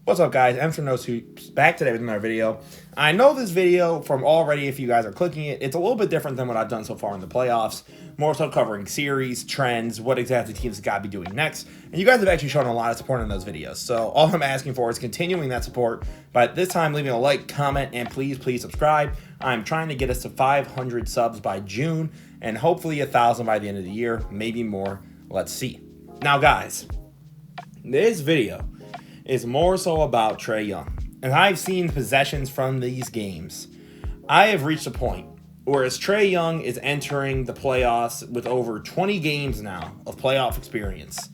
What's up, guys? I'm from Hoops back today with another video. I know this video from already, if you guys are clicking it, it's a little bit different than what I've done so far in the playoffs. More so covering series, trends, what exactly teams got to be doing next. And you guys have actually shown a lot of support in those videos. So all I'm asking for is continuing that support. But this time, leaving a like, comment, and please subscribe. I'm trying to get us to 500 subs by June and hopefully 1,000 by the end of the year, maybe more. Let's see. Now, guys, this video is more so about Trae Young. And I've seen possessions from these games. I have reached a point where as Trae Young is entering the playoffs with over 20 games now of playoff experience,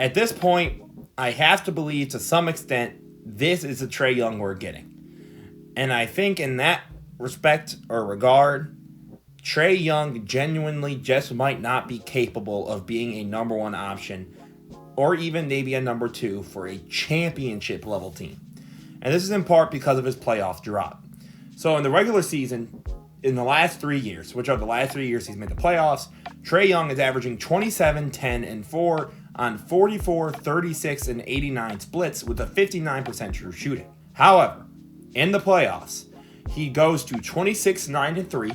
at this point, I have to believe to some extent this is the Trae Young we're getting. And I think in that respect or regard, Trae Young genuinely just might not be capable of being a number one option or even maybe a number two for a championship level team. And this is in part because of his playoff drop. So in the regular season, in the last 3 years, which are the last 3 years he's made the playoffs, Trae Young is averaging 27, 10, and 4 on 44, 36, and 89 splits with a 59% true shooting. However, in the playoffs, he goes to 26, 9, and 3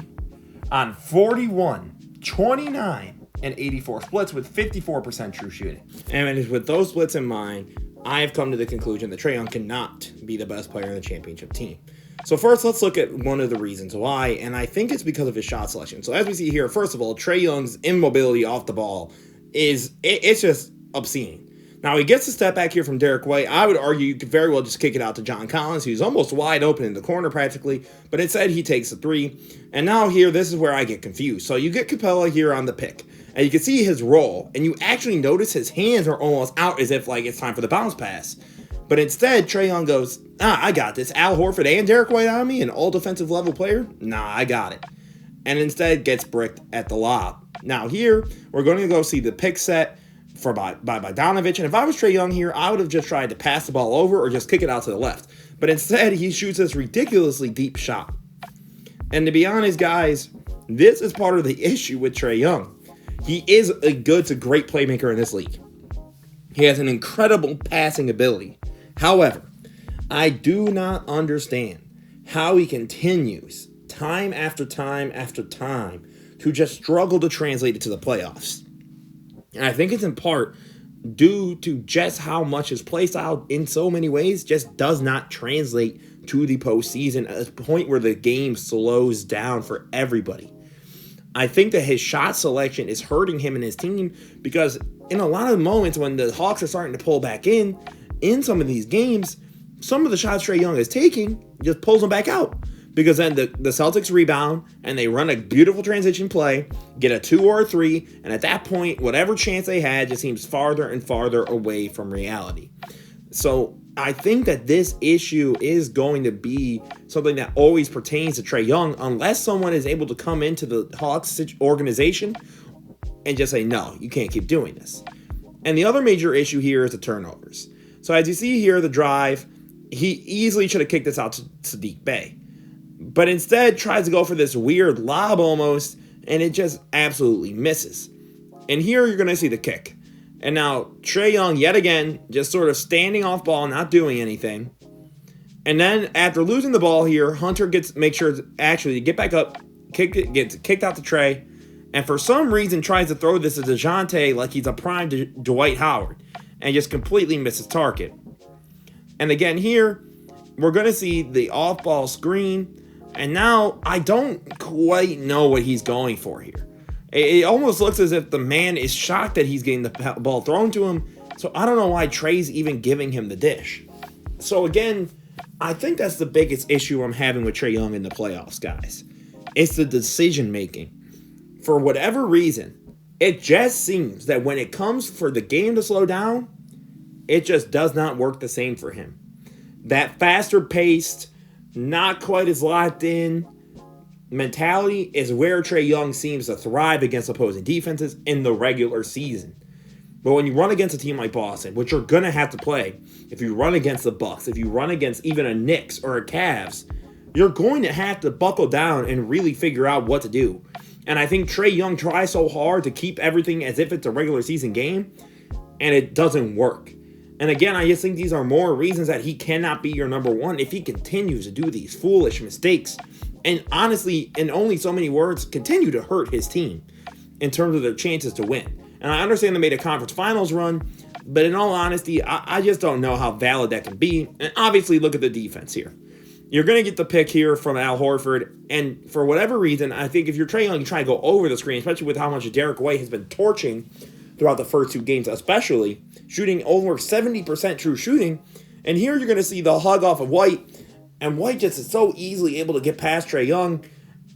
on 41, 29, and 84 splits with 54% true shooting. And with those splits in mind, I have come to the conclusion that Trae Young cannot be the best player in the championship team. So first, let's look at one of the reasons why, and I think it's because of his shot selection. So as we see here, first of all, Trae Young's immobility off the ball it's just obscene. Now, he gets a step back here from Derek White. I would argue you could very well just kick it out to John Collins, who's almost wide open in the corner practically, but instead he takes a three. And now here, this is where I get confused. So you get Capella here on the pick, and you can see his roll, and you actually notice his hands are almost out as if like it's time for the bounce pass. But instead, Trae Young goes, I got this. Al Horford and Derek White on me, an all defensive level player? Nah, I got it. And instead gets bricked at the lob. Now here, we're going to go see the pick set by Bogdanovich. And if I was Trae Young here, I would have just tried to pass the ball over or just kick it out to the left. But instead, he shoots this ridiculously deep shot. And to be honest, guys, this is part of the issue with Trae Young. He is a good to great playmaker in this league. He has an incredible passing ability. However, I do not understand how he continues time after time after time to just struggle to translate it to the playoffs. And I think it's in part due to just how much his play style in so many ways just does not translate to the postseason at a point where the game slows down for everybody. I think that his shot selection is hurting him and his team because in a lot of moments when the Hawks are starting to pull back in some of these games, some of the shots Trae Young is taking just pulls them back out. Because then the Celtics rebound and they run a beautiful transition play, get a 2 or a 3, and at that point, whatever chance they had just seems farther and farther away from reality. So I think that this issue is going to be something that always pertains to Trae Young unless someone is able to come into the Hawks organization and just say, no, you can't keep doing this. And the other major issue here is the turnovers. So as you see here, the drive, he easily should have kicked this out to Sadiq Bey. But instead tries to go for this weird lob almost, and it just absolutely misses. And here you're going to see the kick. And now Trae Young, yet again, just sort of standing off ball, not doing anything. And then after losing the ball here, Hunter makes sure to actually get back up, gets kicked out to Trae, and for some reason tries to throw this to DeJounte like he's a prime Dwight Howard, and just completely misses target. And again here, we're going to see the off-ball screen. And now I don't quite know what he's going for here. It almost looks as if the man is shocked that he's getting the ball thrown to him. So I don't know why Trae's even giving him the dish. So again, I think that's the biggest issue I'm having with Trae Young in the playoffs, guys. It's the decision making. For whatever reason, it just seems that when it comes for the game to slow down, it just does not work the same for him. That faster paced, not quite as locked in mentality is where Trae Young seems to thrive against opposing defenses in the regular season. But when you run against a team like Boston, which you're going to have to play, if you run against the Bucks, if you run against even a Knicks or a Cavs, you're going to have to buckle down and really figure out what to do. And I think Trae Young tries so hard to keep everything as if it's a regular season game, and it doesn't work. And again, I just think these are more reasons that he cannot be your number one if he continues to do these foolish mistakes. And honestly, in only so many words, continue to hurt his team in terms of their chances to win. And I understand they made a conference finals run, but in all honesty, I just don't know how valid that can be. And obviously, look at the defense here. You're going to get the pick here from Al Horford, and for whatever reason, I think if you're Trae Young, you try to go over the screen, especially with how much Derek White has been torching throughout the first 2 games, especially shooting over 70% true shooting. And here you're going to see the hug off of White, and White just is so easily able to get past Trae Young,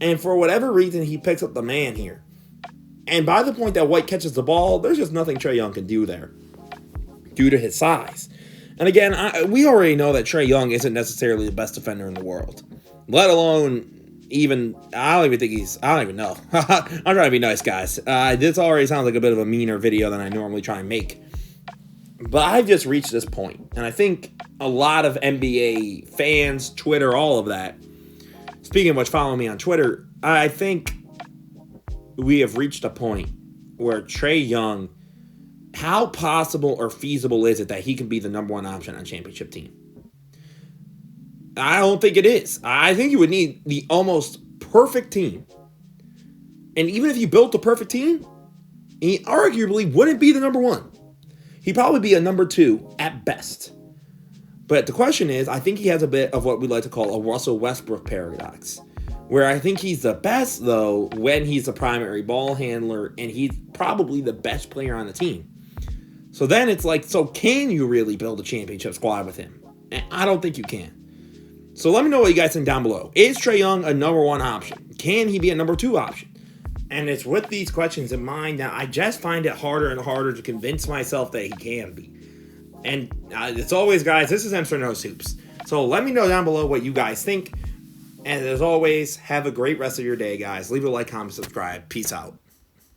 and for whatever reason, he picks up the man here. And by the point that White catches the ball, there's just nothing Trae Young can do there due to his size. And again, we already know that Trae Young isn't necessarily the best defender in the world, let alone even, I don't even know. I'm trying to be nice, guys. This already sounds like a bit of a meaner video than I normally try and make. But I've just reached this point, and I think a lot of NBA fans, Twitter, all of that, speaking of which, follow me on Twitter, I think we have reached a point where Trae Young, how possible or feasible is it that he can be the number one option on a championship team? I don't think it is. I think you would need the almost perfect team. And even if you built the perfect team, he arguably wouldn't be the number one. He'd probably be a number 2 at best. But the question is, I think he has a bit of what we like to call a Russell Westbrook paradox, where I think he's the best, though, when he's the primary ball handler, and he's probably the best player on the team. So then it's like, so can you really build a championship squad with him? And I don't think you can. So let me know what you guys think down below. Is Trae Young a number 1 option? Can he be a number 2 option? And it's with these questions in mind that I just find it harder and harder to convince myself that he can be. And it's always, guys, this is Mr. No Soups. So let me know down below what you guys think. And as always, have a great rest of your day, guys. Leave a like, comment, subscribe. Peace out.